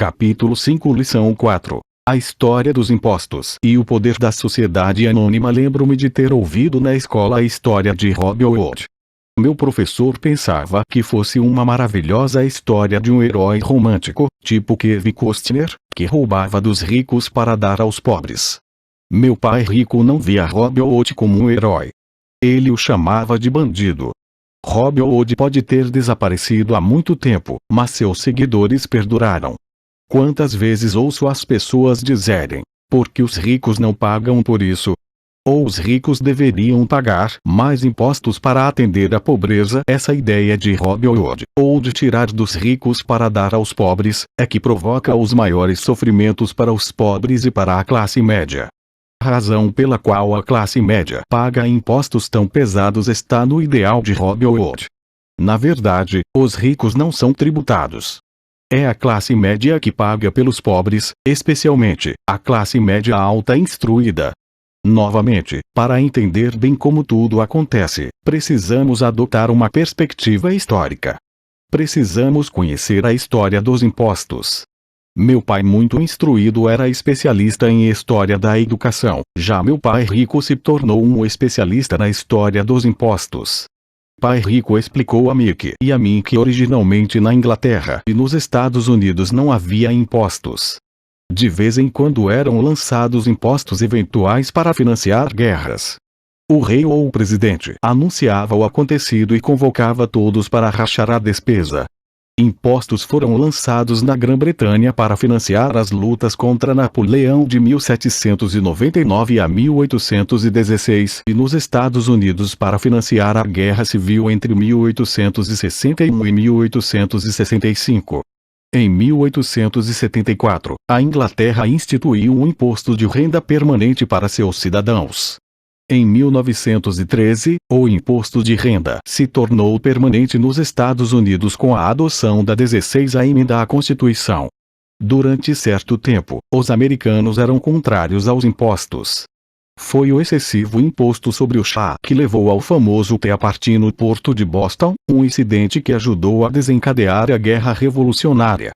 Capítulo 5 Lição 4 A História dos Impostos e o Poder da Sociedade Anônima. Lembro-me de ter ouvido na escola a história de Robin Hood. Meu professor pensava que fosse uma maravilhosa história de um herói romântico, tipo Kevin Costner, que roubava dos ricos para dar aos pobres. Meu pai rico não via Robin Hood como um herói. Ele o chamava de bandido. Robin Hood pode ter desaparecido há muito tempo, mas seus seguidores perduraram. Quantas vezes ouço as pessoas dizerem: por que os ricos não pagam por isso? Ou os ricos deveriam pagar mais impostos para atender à pobreza. Essa ideia de Robin Hood, ou de tirar dos ricos para dar aos pobres, é que provoca os maiores sofrimentos para os pobres e para a classe média. A razão pela qual a classe média paga impostos tão pesados está no ideal de Robin Hood. Na verdade, os ricos não são tributados. É a classe média que paga pelos pobres, especialmente a classe média alta instruída. Novamente, para entender bem como tudo acontece, precisamos adotar uma perspectiva histórica. Precisamos conhecer a história dos impostos. Meu pai muito instruído era especialista em história da educação, já meu pai rico se tornou um especialista na história dos impostos. Pai rico explicou a Mick e a mim que originalmente na Inglaterra e nos Estados Unidos não havia impostos. De vez em quando eram lançados impostos eventuais para financiar guerras. O rei ou o presidente anunciava o acontecido e convocava todos para rachar a despesa. Impostos foram lançados na Grã-Bretanha para financiar as lutas contra Napoleão de 1799 a 1816 e nos Estados Unidos para financiar a Guerra Civil entre 1861 e 1865. Em 1874, a Inglaterra instituiu um imposto de renda permanente para seus cidadãos. Em 1913, o imposto de renda se tornou permanente nos Estados Unidos com a adoção da 16ª emenda à Constituição. Durante certo tempo, os americanos eram contrários aos impostos. Foi o excessivo imposto sobre o chá que levou ao famoso Tea Party no porto de Boston, um incidente que ajudou a desencadear a Guerra Revolucionária.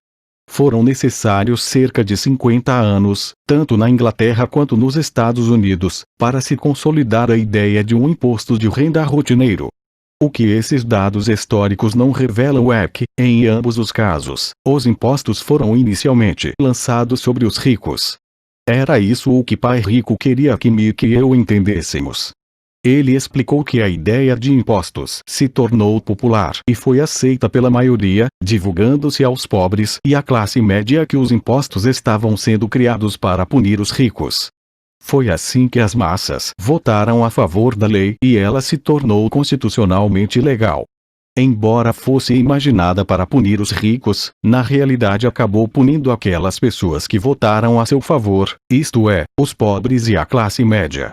Foram necessários cerca de 50 anos, tanto na Inglaterra quanto nos Estados Unidos, para se consolidar a ideia de um imposto de renda rotineiro. O que esses dados históricos não revelam é que, em ambos os casos, os impostos foram inicialmente lançados sobre os ricos. Era isso o que pai rico queria que Mick e eu entendêssemos. Ele explicou que a ideia de impostos se tornou popular e foi aceita pela maioria, divulgando-se aos pobres e à classe média que os impostos estavam sendo criados para punir os ricos. Foi assim que as massas votaram a favor da lei e ela se tornou constitucionalmente legal. Embora fosse imaginada para punir os ricos, na realidade acabou punindo aquelas pessoas que votaram a seu favor, isto é, os pobres e a classe média.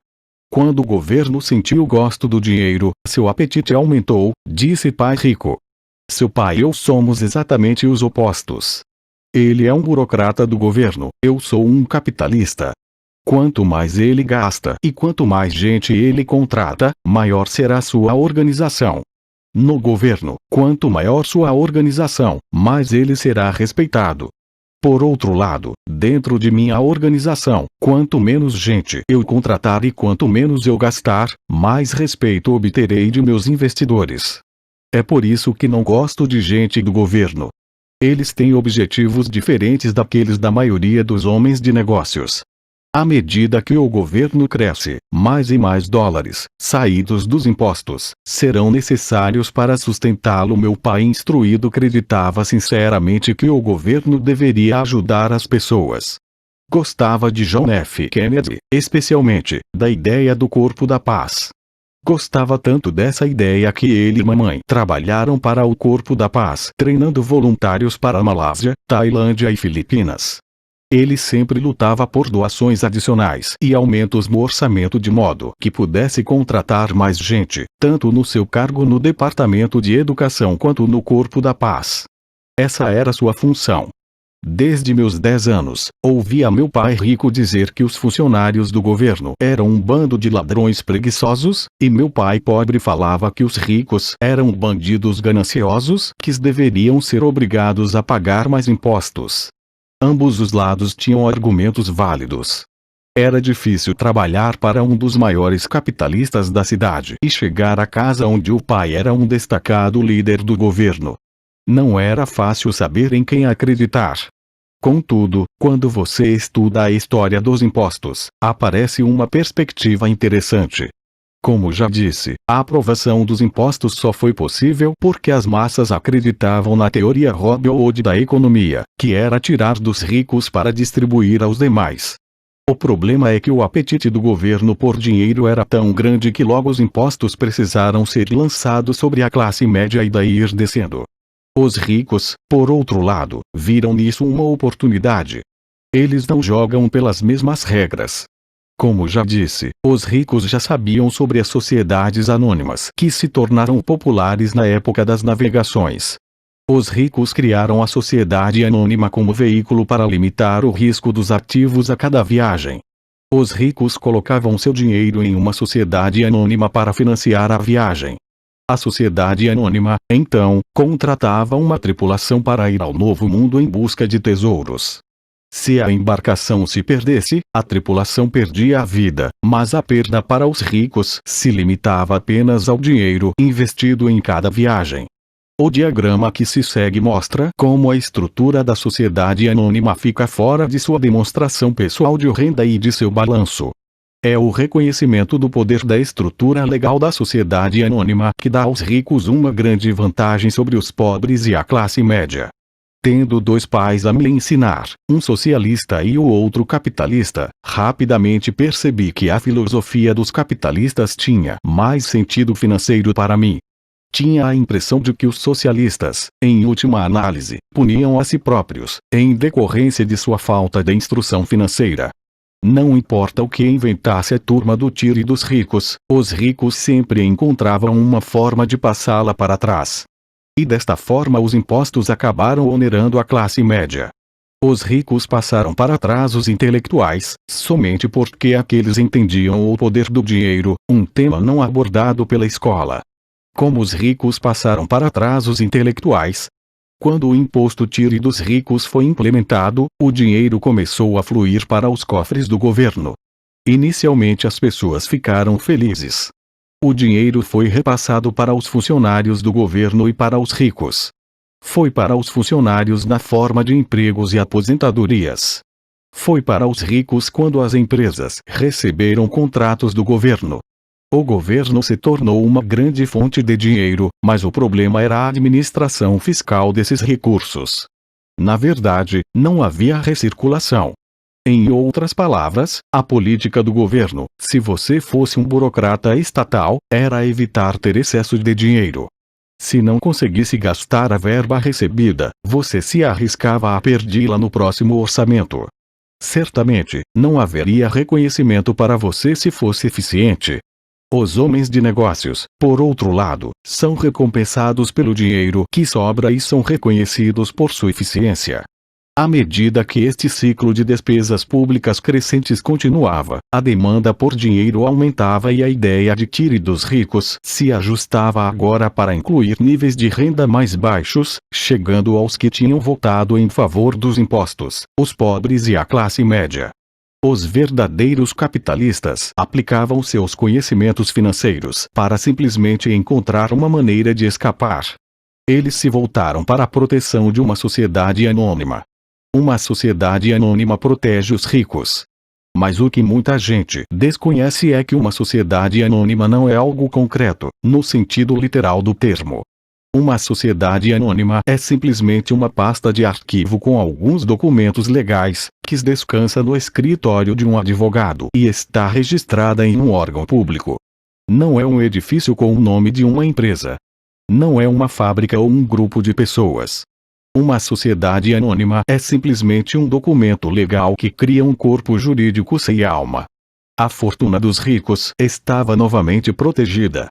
Quando o governo sentiu o gosto do dinheiro, seu apetite aumentou, disse pai rico. Seu pai e eu somos exatamente os opostos. Ele é um burocrata do governo, eu sou um capitalista. Quanto mais ele gasta e quanto mais gente ele contrata, maior será sua organização. No governo, quanto maior sua organização, mais ele será respeitado. Por outro lado, dentro de minha organização, quanto menos gente eu contratar e quanto menos eu gastar, mais respeito obterei de meus investidores. É por isso que não gosto de gente do governo. Eles têm objetivos diferentes daqueles da maioria dos homens de negócios. À medida que o governo cresce, mais e mais dólares, saídos dos impostos, serão necessários para sustentá-lo. Meu pai instruído acreditava sinceramente que o governo deveria ajudar as pessoas. Gostava de John F. Kennedy, especialmente, da ideia do Corpo da Paz. Gostava tanto dessa ideia que ele e mamãe trabalharam para o Corpo da Paz, treinando voluntários para a Malásia, Tailândia e Filipinas. Ele sempre lutava por doações adicionais e aumentos no orçamento de modo que pudesse contratar mais gente, tanto no seu cargo no Departamento de Educação quanto no Corpo da Paz. Essa era sua função. Desde meus 10 anos, ouvia meu pai rico dizer que os funcionários do governo eram um bando de ladrões preguiçosos, e meu pai pobre falava que os ricos eram bandidos gananciosos que deveriam ser obrigados a pagar mais impostos. Ambos os lados tinham argumentos válidos. Era difícil trabalhar para um dos maiores capitalistas da cidade e chegar à casa onde o pai era um destacado líder do governo. Não era fácil saber em quem acreditar. Contudo, quando você estuda a história dos impostos, aparece uma perspectiva interessante. Como já disse, a aprovação dos impostos só foi possível porque as massas acreditavam na teoria Robin Hood da economia, que era tirar dos ricos para distribuir aos demais. O problema é que o apetite do governo por dinheiro era tão grande que logo os impostos precisaram ser lançados sobre a classe média e daí ir descendo. Os ricos, por outro lado, viram nisso uma oportunidade. Eles não jogam pelas mesmas regras. Como já disse, os ricos já sabiam sobre as sociedades anônimas que se tornaram populares na época das navegações. Os ricos criaram a sociedade anônima como veículo para limitar o risco dos ativos a cada viagem. Os ricos colocavam seu dinheiro em uma sociedade anônima para financiar a viagem. A sociedade anônima, então, contratava uma tripulação para ir ao Novo Mundo em busca de tesouros. Se a embarcação se perdesse, a tripulação perdia a vida, mas a perda para os ricos se limitava apenas ao dinheiro investido em cada viagem. O diagrama que se segue mostra como a estrutura da sociedade anônima fica fora de sua demonstração pessoal de renda e de seu balanço. É o reconhecimento do poder da estrutura legal da sociedade anônima que dá aos ricos uma grande vantagem sobre os pobres e a classe média. Tendo dois pais a me ensinar, um socialista e o outro capitalista, rapidamente percebi que a filosofia dos capitalistas tinha mais sentido financeiro para mim. Tinha a impressão de que os socialistas, em última análise, puniam a si próprios, em decorrência de sua falta de instrução financeira. Não importa o que inventasse a turma do tiro e dos ricos, os ricos sempre encontravam uma forma de passá-la para trás. E desta forma os impostos acabaram onerando a classe média. Os ricos passaram para trás os intelectuais, somente porque aqueles entendiam o poder do dinheiro, um tema não abordado pela escola. Como os ricos passaram para trás os intelectuais? Quando o imposto tire dos ricos foi implementado, o dinheiro começou a fluir para os cofres do governo. Inicialmente as pessoas ficaram felizes. O dinheiro foi repassado para os funcionários do governo e para os ricos. Foi para os funcionários na forma de empregos e aposentadorias. Foi para os ricos quando as empresas receberam contratos do governo. O governo se tornou uma grande fonte de dinheiro, mas o problema era a administração fiscal desses recursos. Na verdade, não havia recirculação. Em outras palavras, a política do governo, se você fosse um burocrata estatal, era evitar ter excesso de dinheiro. Se não conseguisse gastar a verba recebida, você se arriscava a perdê-la no próximo orçamento. Certamente, não haveria reconhecimento para você se fosse eficiente. Os homens de negócios, por outro lado, são recompensados pelo dinheiro que sobra e são reconhecidos por sua eficiência. À medida que este ciclo de despesas públicas crescentes continuava, a demanda por dinheiro aumentava e a ideia de tire dos ricos se ajustava agora para incluir níveis de renda mais baixos, chegando aos que tinham votado em favor dos impostos, os pobres e a classe média. Os verdadeiros capitalistas aplicavam seus conhecimentos financeiros para simplesmente encontrar uma maneira de escapar. Eles se voltaram para a proteção de uma sociedade anônima. Uma sociedade anônima protege os ricos. Mas o que muita gente desconhece é que uma sociedade anônima não é algo concreto, no sentido literal do termo. Uma sociedade anônima é simplesmente uma pasta de arquivo com alguns documentos legais, que descansa no escritório de um advogado e está registrada em um órgão público. Não é um edifício com o nome de uma empresa. Não é uma fábrica ou um grupo de pessoas. Uma sociedade anônima é simplesmente um documento legal que cria um corpo jurídico sem alma. A fortuna dos ricos estava novamente protegida.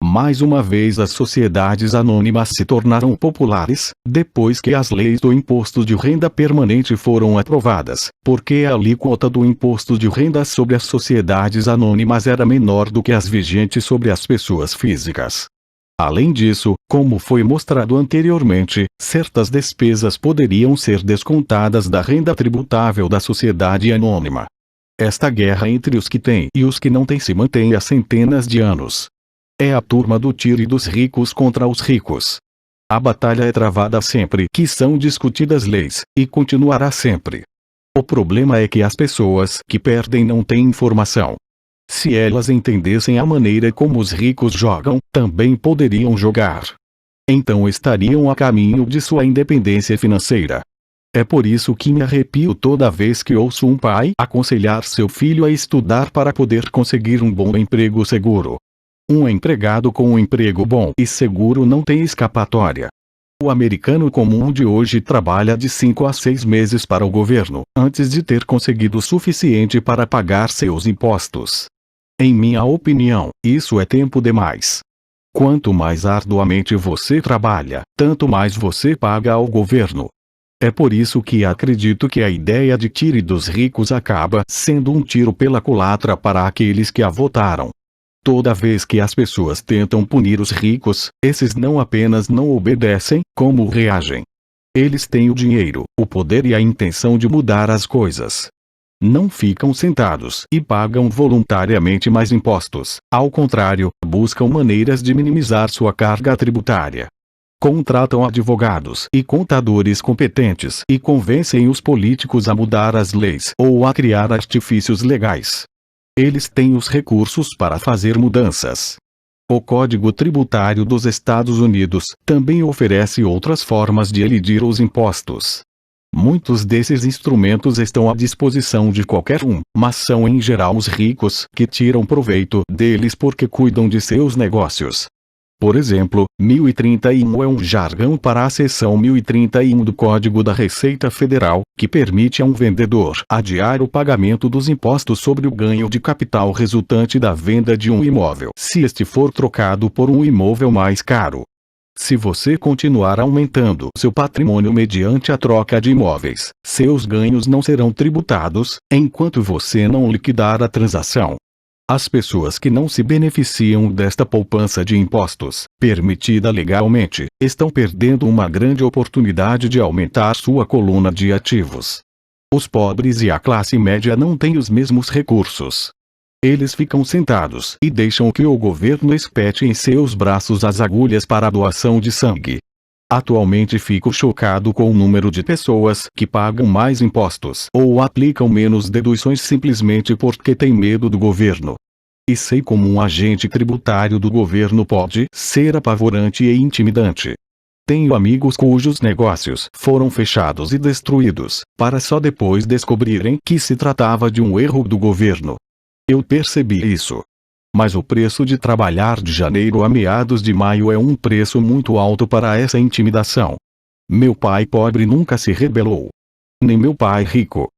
Mais uma vez as sociedades anônimas se tornaram populares, depois que as leis do imposto de renda permanente foram aprovadas, porque a alíquota do imposto de renda sobre as sociedades anônimas era menor do que as vigentes sobre as pessoas físicas. Além disso, como foi mostrado anteriormente, certas despesas poderiam ser descontadas da renda tributável da sociedade anônima. Esta guerra entre os que têm e os que não têm se mantém há centenas de anos. É a turma do tiro e dos ricos contra os ricos. A batalha é travada sempre que são discutidas leis, e continuará sempre. O problema é que as pessoas que perdem não têm informação. Se elas entendessem a maneira como os ricos jogam, também poderiam jogar. Então estariam a caminho de sua independência financeira. É por isso que me arrepio toda vez que ouço um pai aconselhar seu filho a estudar para poder conseguir um bom emprego seguro. Um empregado com um emprego bom e seguro não tem escapatória. O americano comum de hoje trabalha de 5 a 6 meses para o governo, antes de ter conseguido o suficiente para pagar seus impostos. Em minha opinião, isso é tempo demais. Quanto mais arduamente você trabalha, tanto mais você paga ao governo. É por isso que acredito que a ideia de tire dos ricos acaba sendo um tiro pela culatra para aqueles que a votaram. Toda vez que as pessoas tentam punir os ricos, esses não apenas não obedecem, como reagem. Eles têm o dinheiro, o poder e a intenção de mudar as coisas. Não ficam sentados e pagam voluntariamente mais impostos. Ao contrário, buscam maneiras de minimizar sua carga tributária. Contratam advogados e contadores competentes e convencem os políticos a mudar as leis ou a criar artifícios legais. Eles têm os recursos para fazer mudanças. O Código Tributário dos Estados Unidos também oferece outras formas de elidir os impostos. Muitos desses instrumentos estão à disposição de qualquer um, mas são em geral os ricos que tiram proveito deles porque cuidam de seus negócios. Por exemplo, 1031 é um jargão para a seção 1031 do Código da Receita Federal, que permite a um vendedor adiar o pagamento dos impostos sobre o ganho de capital resultante da venda de um imóvel, se este for trocado por um imóvel mais caro. Se você continuar aumentando seu patrimônio mediante a troca de imóveis, seus ganhos não serão tributados, enquanto você não liquidar a transação. As pessoas que não se beneficiam desta poupança de impostos, permitida legalmente, estão perdendo uma grande oportunidade de aumentar sua coluna de ativos. Os pobres e a classe média não têm os mesmos recursos. Eles ficam sentados e deixam que o governo espete em seus braços as agulhas para a doação de sangue. Atualmente fico chocado com o número de pessoas que pagam mais impostos ou aplicam menos deduções simplesmente porque têm medo do governo. E sei como um agente tributário do governo pode ser apavorante e intimidante. Tenho amigos cujos negócios foram fechados e destruídos, para só depois descobrirem que se tratava de um erro do governo. Eu percebi isso. Mas o preço de trabalhar de janeiro a meados de maio é um preço muito alto para essa intimidação. Meu pai pobre nunca se rebelou. Nem meu pai rico.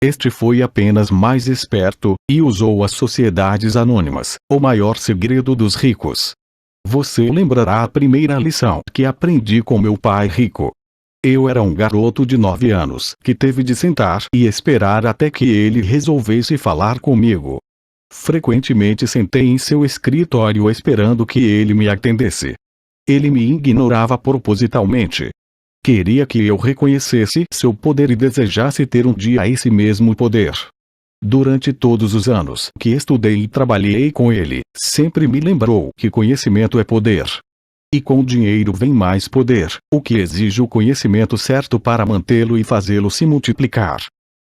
Este foi apenas mais esperto, e usou as sociedades anônimas, o maior segredo dos ricos. Você lembrará a primeira lição que aprendi com meu pai rico. Eu era um garoto de 9 anos que teve de sentar e esperar até que ele resolvesse falar comigo. Frequentemente sentei em seu escritório esperando que ele me atendesse. Ele me ignorava propositalmente. Queria que eu reconhecesse seu poder e desejasse ter um dia esse mesmo poder. Durante todos os anos que estudei e trabalhei com ele, sempre me lembrou que conhecimento é poder. E com dinheiro vem mais poder, o que exige o conhecimento certo para mantê-lo e fazê-lo se multiplicar.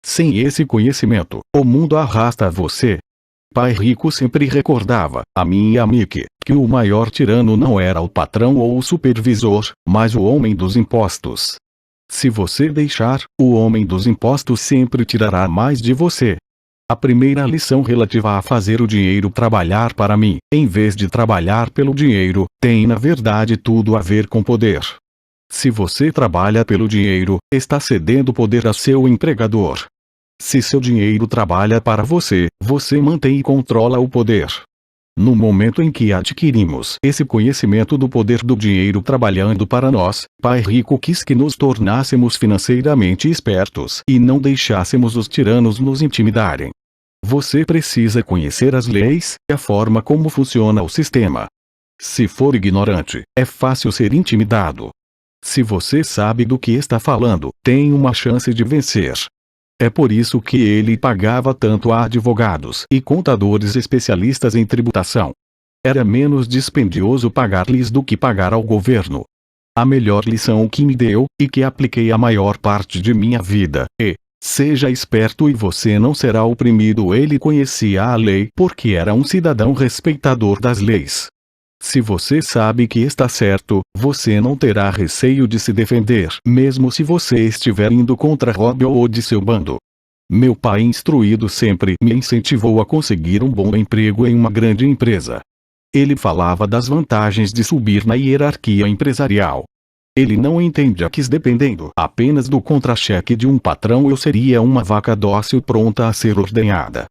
Sem esse conhecimento, o mundo arrasta você. Pai rico sempre recordava, a mim e a Mickey, que o maior tirano não era o patrão ou o supervisor, mas o homem dos impostos. Se você deixar, o homem dos impostos sempre tirará mais de você. A primeira lição relativa a fazer o dinheiro trabalhar para mim, em vez de trabalhar pelo dinheiro, tem na verdade tudo a ver com poder. Se você trabalha pelo dinheiro, está cedendo poder a seu empregador. Se seu dinheiro trabalha para você, você mantém e controla o poder. No momento em que adquirimos esse conhecimento do poder do dinheiro trabalhando para nós, Pai Rico quis que nos tornássemos financeiramente espertos e não deixássemos os tiranos nos intimidarem. Você precisa conhecer as leis e a forma como funciona o sistema. Se for ignorante, é fácil ser intimidado. Se você sabe do que está falando, tem uma chance de vencer. É por isso que ele pagava tanto a advogados e contadores especialistas em tributação. Era menos dispendioso pagar-lhes do que pagar ao governo. A melhor lição que me deu, e que apliquei a maior parte de minha vida, é: seja esperto e você não será oprimido. Ele conhecia a lei porque era um cidadão respeitador das leis. Se você sabe que está certo, você não terá receio de se defender, mesmo se você estiver indo contra Rob ou de seu bando. Meu pai instruído sempre me incentivou a conseguir um bom emprego em uma grande empresa. Ele falava das vantagens de subir na hierarquia empresarial. Ele não entendia que, dependendo apenas do contra-cheque de um patrão, eu seria uma vaca dócil pronta a ser ordenhada.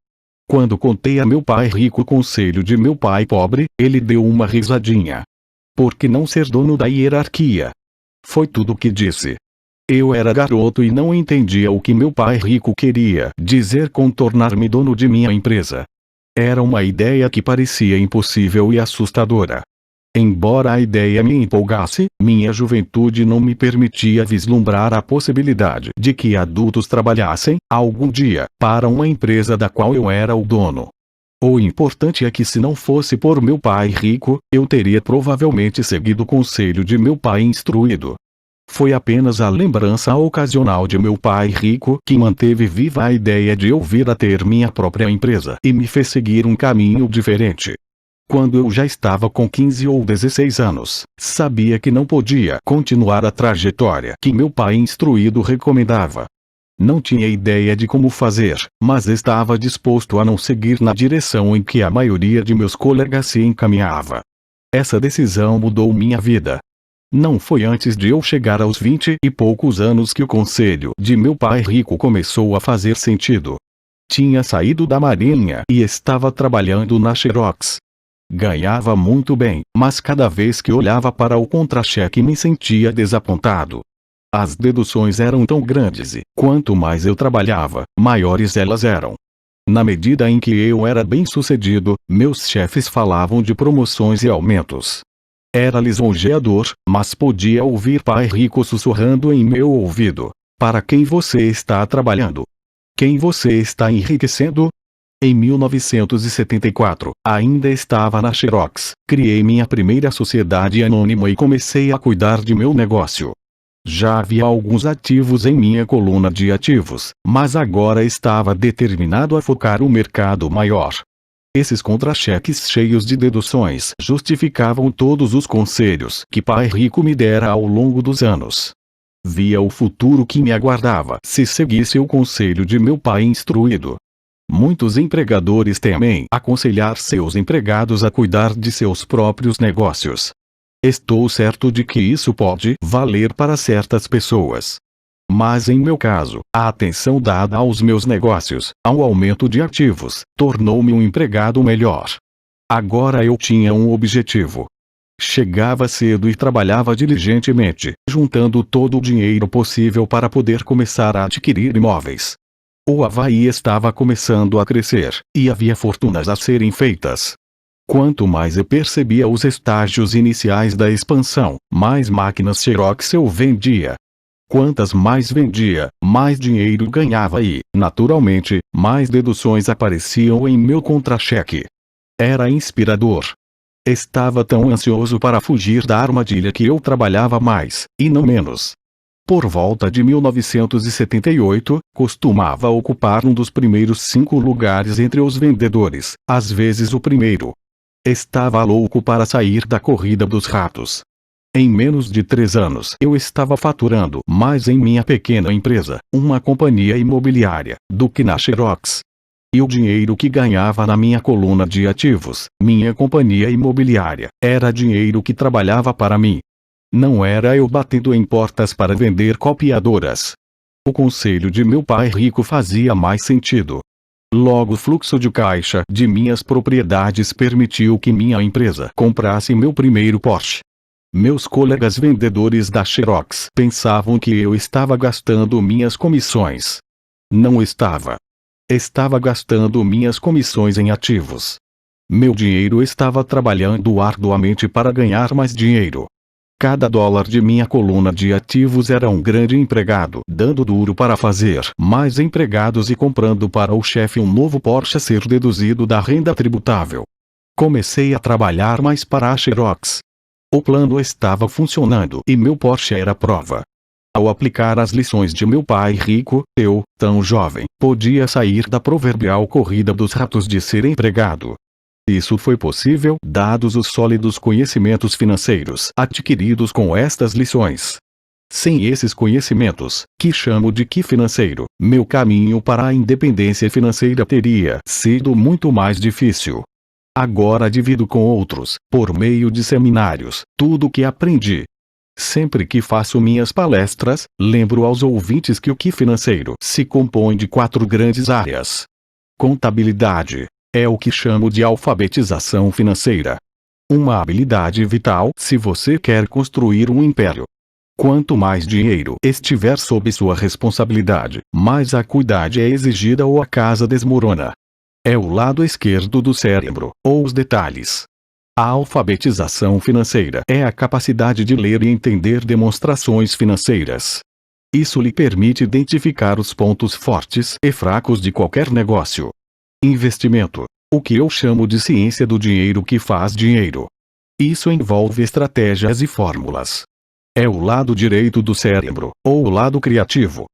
Quando contei a meu pai rico o conselho de meu pai pobre, ele deu uma risadinha. Por que não ser dono da hierarquia? Foi tudo o que disse. Eu era garoto e não entendia o que meu pai rico queria dizer com tornar-me dono de minha empresa. Era uma ideia que parecia impossível e assustadora. Embora a ideia me empolgasse, minha juventude não me permitia vislumbrar a possibilidade de que adultos trabalhassem, algum dia, para uma empresa da qual eu era o dono. O importante é que, se não fosse por meu pai rico, eu teria provavelmente seguido o conselho de meu pai instruído. Foi apenas a lembrança ocasional de meu pai rico que manteve viva a ideia de eu vir a ter minha própria empresa e me fez seguir um caminho diferente. Quando eu já estava com 15 ou 16 anos, sabia que não podia continuar a trajetória que meu pai instruído recomendava. Não tinha ideia de como fazer, mas estava disposto a não seguir na direção em que a maioria de meus colegas se encaminhava. Essa decisão mudou minha vida. Não foi antes de eu chegar aos 20 e poucos anos que o conselho de meu pai rico começou a fazer sentido. Tinha saído da Marinha e estava trabalhando na Xerox. Ganhava muito bem, mas cada vez que olhava para o contra-cheque me sentia desapontado. As deduções eram tão grandes e, quanto mais eu trabalhava, maiores elas eram. Na medida em que eu era bem-sucedido, meus chefes falavam de promoções e aumentos. Era lisonjeador, mas podia ouvir pai rico sussurrando em meu ouvido: para quem você está trabalhando? Quem você está enriquecendo? Em 1974, ainda estava na Xerox, criei minha primeira sociedade anônima e comecei a cuidar de meu negócio. Já havia alguns ativos em minha coluna de ativos, mas agora estava determinado a focar o mercado maior. Esses contra-cheques cheios de deduções justificavam todos os conselhos que pai rico me dera ao longo dos anos. Via o futuro que me aguardava se seguisse o conselho de meu pai instruído. Muitos empregadores temem aconselhar seus empregados a cuidar de seus próprios negócios. Estou certo de que isso pode valer para certas pessoas. Mas em meu caso, a atenção dada aos meus negócios, ao aumento de ativos, tornou-me um empregado melhor. Agora eu tinha um objetivo. Chegava cedo e trabalhava diligentemente, juntando todo o dinheiro possível para poder começar a adquirir imóveis. O Havaí estava começando a crescer, e havia fortunas a serem feitas. Quanto mais eu percebia os estágios iniciais da expansão, mais máquinas Xerox eu vendia. Quantas mais vendia, mais dinheiro ganhava e, naturalmente, mais deduções apareciam em meu contra-cheque. Era inspirador. Estava tão ansioso para fugir da armadilha que eu trabalhava mais, e não menos. Por volta de 1978, costumava ocupar um dos primeiros 5 lugares entre os vendedores, às vezes o primeiro. Estava louco para sair da corrida dos ratos. Em menos de 3 anos eu estava faturando mais em minha pequena empresa, uma companhia imobiliária, do que na Xerox. E o dinheiro que ganhava na minha coluna de ativos, minha companhia imobiliária, era dinheiro que trabalhava para mim. Não era eu batendo em portas para vender copiadoras. O conselho de meu pai rico fazia mais sentido. Logo o fluxo de caixa de minhas propriedades permitiu que minha empresa comprasse meu primeiro Porsche. Meus colegas vendedores da Xerox pensavam que eu estava gastando minhas comissões. Não estava. Estava gastando minhas comissões em ativos. Meu dinheiro estava trabalhando arduamente para ganhar mais dinheiro. Cada dólar de minha coluna de ativos era um grande empregado dando duro para fazer mais empregados e comprando para o chefe um novo Porsche a ser deduzido da renda tributável. Comecei a trabalhar mais para a Xerox. O plano estava funcionando e meu Porsche era a prova. Ao aplicar as lições de meu pai rico, eu, tão jovem, podia sair da proverbial corrida dos ratos de ser empregado. Isso foi possível dados os sólidos conhecimentos financeiros adquiridos com estas lições. Sem esses conhecimentos, que chamo de Ki financeiro, meu caminho para a independência financeira teria sido muito mais difícil. Agora divido com outros, por meio de seminários, tudo o que aprendi. Sempre que faço minhas palestras, lembro aos ouvintes que o Ki financeiro se compõe de 4 grandes áreas. Contabilidade é o que chamo de alfabetização financeira. Uma habilidade vital se você quer construir um império. Quanto mais dinheiro estiver sob sua responsabilidade, mais acuidade é exigida ou a casa desmorona. É o lado esquerdo do cérebro, ou os detalhes. A alfabetização financeira é a capacidade de ler e entender demonstrações financeiras. Isso lhe permite identificar os pontos fortes e fracos de qualquer negócio. Investimento, o que eu chamo de ciência do dinheiro que faz dinheiro. Isso envolve estratégias e fórmulas. É o lado direito do cérebro, ou o lado criativo.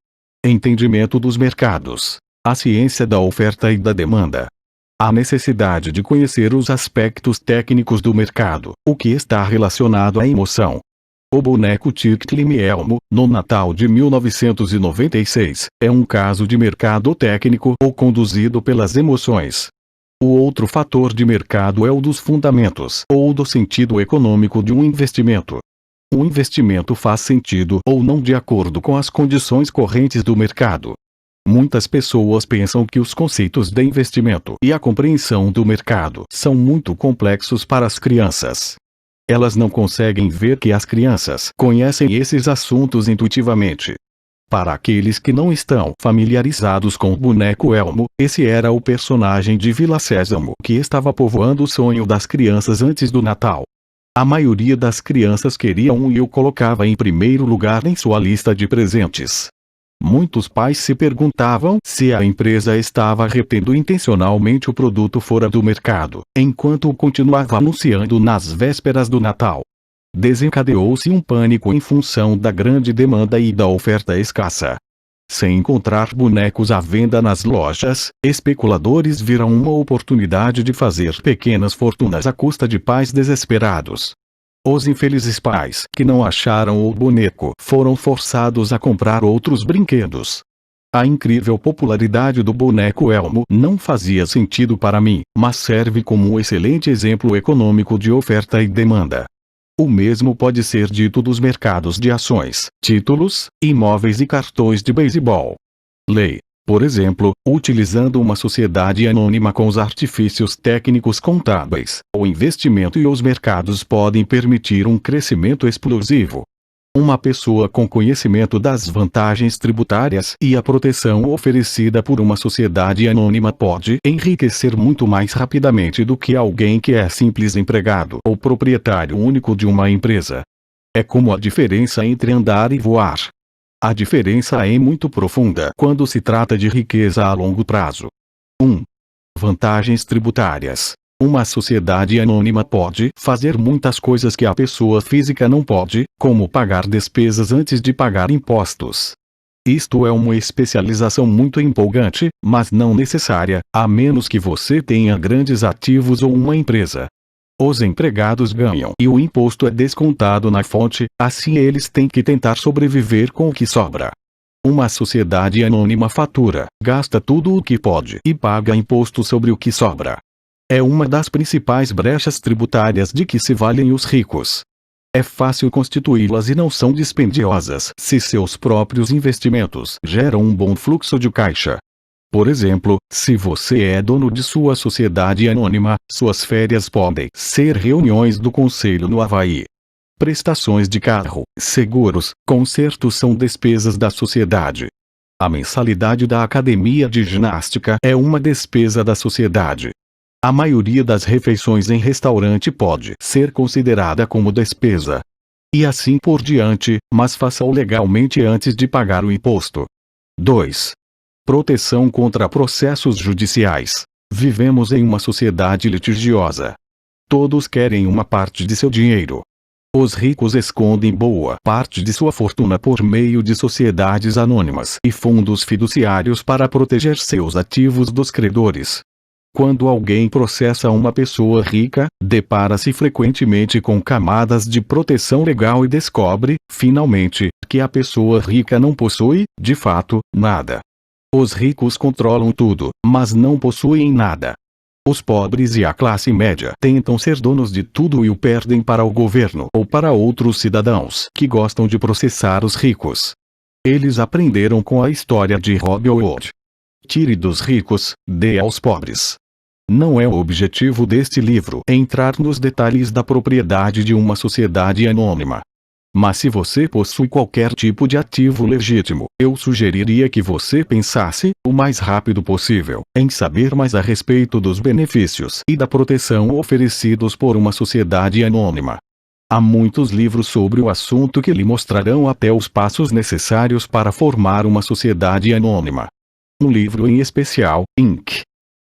Entendimento dos mercados, a ciência da oferta e da demanda. A necessidade de conhecer os aspectos técnicos do mercado, o que está relacionado à emoção. O boneco Tic-Tac Elmo, no Natal de 1996, é um caso de mercado técnico ou conduzido pelas emoções. O outro fator de mercado é o dos fundamentos ou do sentido econômico de um investimento. O investimento faz sentido ou não de acordo com as condições correntes do mercado. Muitas pessoas pensam que os conceitos de investimento e a compreensão do mercado são muito complexos para as crianças. Elas não conseguem ver que as crianças conhecem esses assuntos intuitivamente. Para aqueles que não estão familiarizados com o boneco Elmo, esse era o personagem de Vila Sésamo que estava povoando o sonho das crianças antes do Natal. A maioria das crianças queria um e o colocava em primeiro lugar em sua lista de presentes. Muitos pais se perguntavam se a empresa estava retendo intencionalmente o produto fora do mercado, enquanto o continuava anunciando nas vésperas do Natal. Desencadeou-se um pânico em função da grande demanda e da oferta escassa. Sem encontrar bonecos à venda nas lojas, especuladores viram uma oportunidade de fazer pequenas fortunas à custa de pais desesperados. Os infelizes pais que não acharam o boneco foram forçados a comprar outros brinquedos. A incrível popularidade do boneco Elmo não fazia sentido para mim, mas serve como um excelente exemplo econômico de oferta e demanda. O mesmo pode ser dito dos mercados de ações, títulos, imóveis e cartões de beisebol. Lei, por exemplo, utilizando uma sociedade anônima com os artifícios técnicos contábeis, o investimento e os mercados podem permitir um crescimento explosivo. Uma pessoa com conhecimento das vantagens tributárias e a proteção oferecida por uma sociedade anônima pode enriquecer muito mais rapidamente do que alguém que é simples empregado ou proprietário único de uma empresa. É como a diferença entre andar e voar. A diferença é muito profunda quando se trata de riqueza a longo prazo. 1. Vantagens tributárias. Uma sociedade anônima pode fazer muitas coisas que a pessoa física não pode, como pagar despesas antes de pagar impostos. Isto é uma especialização muito empolgante, mas não necessária, a menos que você tenha grandes ativos ou uma empresa. Os empregados ganham e o imposto é descontado na fonte, assim eles têm que tentar sobreviver com o que sobra. Uma sociedade anônima fatura, gasta tudo o que pode e paga imposto sobre o que sobra. É uma das principais brechas tributárias de que se valem os ricos. É fácil constituí-las e não são dispendiosas se seus próprios investimentos geram um bom fluxo de caixa. Por exemplo, se você é dono de sua sociedade anônima, suas férias podem ser reuniões do conselho no Havaí. Prestações de carro, seguros, consertos são despesas da sociedade. A mensalidade da academia de ginástica é uma despesa da sociedade. A maioria das refeições em restaurante pode ser considerada como despesa. E assim por diante, mas faça-o legalmente antes de pagar o imposto. 2. Proteção contra processos judiciais. Vivemos em uma sociedade litigiosa. Todos querem uma parte de seu dinheiro. Os ricos escondem boa parte de sua fortuna por meio de sociedades anônimas e fundos fiduciários para proteger seus ativos dos credores. Quando alguém processa uma pessoa rica, depara-se frequentemente com camadas de proteção legal e descobre, finalmente, que a pessoa rica não possui, de fato, nada. Os ricos controlam tudo, mas não possuem nada. Os pobres e a classe média tentam ser donos de tudo e o perdem para o governo ou para outros cidadãos que gostam de processar os ricos. Eles aprenderam com a história de Robin Hood. Tire dos ricos, dê aos pobres. Não é o objetivo deste livro entrar nos detalhes da propriedade de uma sociedade anônima. Mas se você possui qualquer tipo de ativo legítimo, eu sugeriria que você pensasse, o mais rápido possível, em saber mais a respeito dos benefícios e da proteção oferecidos por uma sociedade anônima. Há muitos livros sobre o assunto que lhe mostrarão até os passos necessários para formar uma sociedade anônima. Um livro em especial, Inc.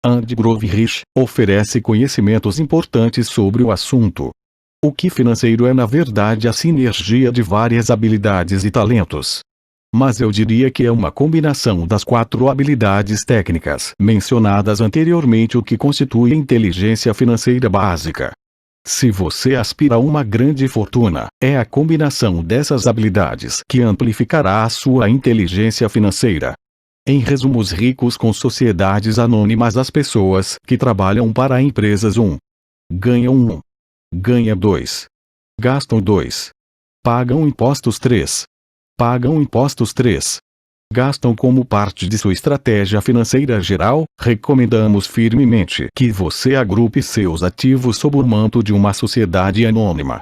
and Grove Rich, oferece conhecimentos importantes sobre o assunto. O que financeiro é na verdade a sinergia de várias habilidades e talentos. Mas eu diria que é uma combinação das 4 habilidades técnicas mencionadas anteriormente o que constitui inteligência financeira básica. Se você aspira a uma grande fortuna, é a combinação dessas habilidades que amplificará a sua inteligência financeira. Em resumo, os ricos com sociedades anônimas, as pessoas que trabalham para empresas 1. Ganham 1. Ganha 2. Gastam 2. Pagam impostos 3. Pagam impostos 3. Gastam como parte de sua estratégia financeira geral. Recomendamos firmemente que você agrupe seus ativos sob o manto de uma sociedade anônima.